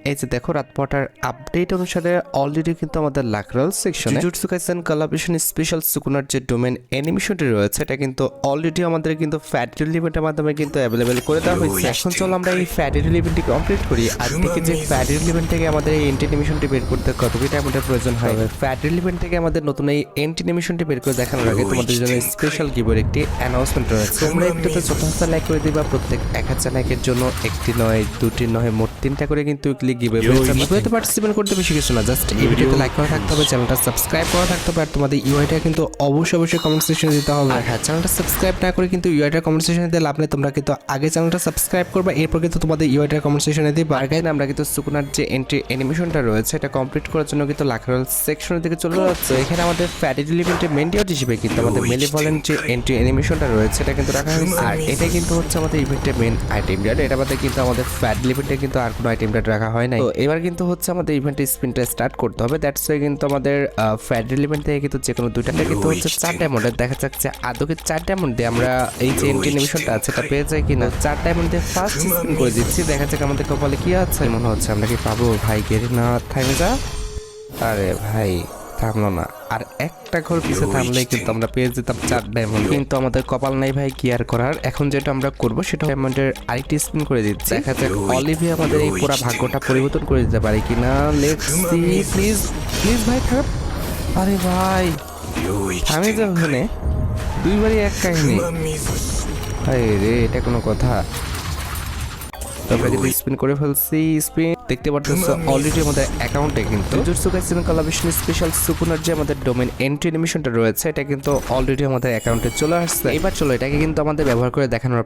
এই যে দেখো রাত 12টার আপডেট অনুসারে অলরেডি কিন্তু আমাদের লাকরাল সেকশনে জুজুৎসু কাইসেন কোলাবোরেশন স্পেশাল সুকুনার যে ডোমেন অ্যানিমেশনটি রয়েছে এটা কিন্তু অলরেডি আমাদের কিন্তু ফ্যাটি ইভেন্টের মাধ্যমে কিন্তু অ্যাভেলেবেল করে দেওয়া হয়েছে। এখন চলো আমরা এই ফ্যাটি ইভেন্টটি কমপ্লিট করি। আর থেকে যে ফ্যাটি ইভেন্ট থেকে আমাদের এই এন্টি অ্যানিমেশনটি বের করতে কতটি টাইমের প্রয়োজন হয়, ফ্যাটি ইভেন্ট থেকে আমাদের নতুন এই এন্টি অ্যানিমেশনটি বের করে দেখানোর আগে তোমাদের জন্য স্পেশাল গিভের একটি অ্যানাউন্সমেন্ট রয়েছে। তোমরা একটুতে 14,000 লাইক করে দিবা। প্রত্যেক 1000 লাইকের জন্য একটি নয়, দুটি নয়, মোট 3টা করে কিন্তু গিভওয়েতে পার্টিসিপেট করতে বেশি কিছু না, জাস্ট এই ভিডিওতে লাইক করা থাকতে হবে, চ্যানেলটা সাবস্ক্রাইব করা থাকতে হবে। আর তোমাদের ইউআইটা কিন্তু অবশ্যই কমেন্ট সেকশনে দিতে হবে। আর হ্যাঁ, চ্যানেলটা সাবস্ক্রাইব না করে কিন্তু ইউআইটা কমেন্ট সেকশনে দিতে লাভ নেই। তোমরা কিন্তু আগে চ্যানেলটা সাবস্ক্রাইব করবে, এরপর কিন্তু তোমাদের ইউআইটা কমেন্ট সেকশনে দিবে। আর গাইস আমরা কিন্তু সুকুনার যে এন্ট্রি অ্যানিমেশনটা রয়েছে এটা কমপ্লিট করার জন্য কিন্তু লাকরাল সেকশনের দিকে চলে যাচ্ছে। এখানে আমাদের ফ্যাটি ইভেন্টের মেন ডিওট হিসেবে কিন্তু আমাদের মেলিভলেন্ট যে এন্ট্রি অ্যানিমেশনটা রয়েছে এটা কিন্তু রাখা হয়েছে। আর এটা কিন্তু হচ্ছে আমাদের ইভেন্টের মেন আইটেম ডিওট। এটা বাদে কিন্তু আমাদের ফ্যাটি ইভেন্টে কিন্তু আর কোনো আইটেম ডিওট রাখা হয় নাই। তো এবার কিন্তু হচ্ছে আমাদের ইভেন্টের স্পিনটা স্টার্ট করতে হবে। দ্যাটস ওয়াই কিন্তু আমাদের ফ্যাটি ইভেন্ট থেকে কিন্তু যে কোনো দুইটা কিন্তু হচ্ছে 4 ডায়মন্ডের দেখা যাচ্ছে। আদৌকে 4 ডায়মন্ড দিয়ে আমরা এই যে এন্ট্রি অ্যানিমেশনটা আছে এটা পেয়ে যাই কিনা। 4 ডায়মন্ড দিয়ে ফার্স্ট স্পিন করে দিচ্ছি, দেখা যাক আমাদের কপালে কি আছে। মনে হচ্ছে আমরা কি পাবো। ভাই গেরি না থামে যা। আরে ভাই থামলো না, আর একটা ঘর পিছে থামলেই কিন্তু আমরা পেয়ে যেতাম 4 ডায়মন্ড। কিন্তু আমাদের কপাল নাই ভাই, কি আর করার। এখন যেটা আমরা করবো সেটা ডায়মন্ডের আরেকটি স্পিন করে দিচ্ছি, দেখা যাক অলিভিয়া আমাদের এই পুরো ভাগ্যটা পরিবর্তন করে দিতে পারে কিনা। Let's see. প্লিজ প্লিজ ভাই থাম। আরে ভাই থামে যা, ওখানে দুইবারই এক কাহিনী। আরে রে, এটা কোনো কথা? আমরা কিন্তু স্পিন করে ফেলছি। স্পিন দেখতে পারতেছো অলরেডি আমাদের অ্যাকাউন্টে কিন্তু জুজুৎসু কাইসেন কোলাবোরেশন স্পেশাল সুকুনার যে আমাদের ডোমেন এন্ট্রি অ্যানিমেশনটা রয়েছে এটা কিন্তু অলরেডি আমাদের অ্যাকাউন্টে চলে আসছে। এবার চলো এটাকে কিন্তু আমাদের ব্যবহার করে দেখানোর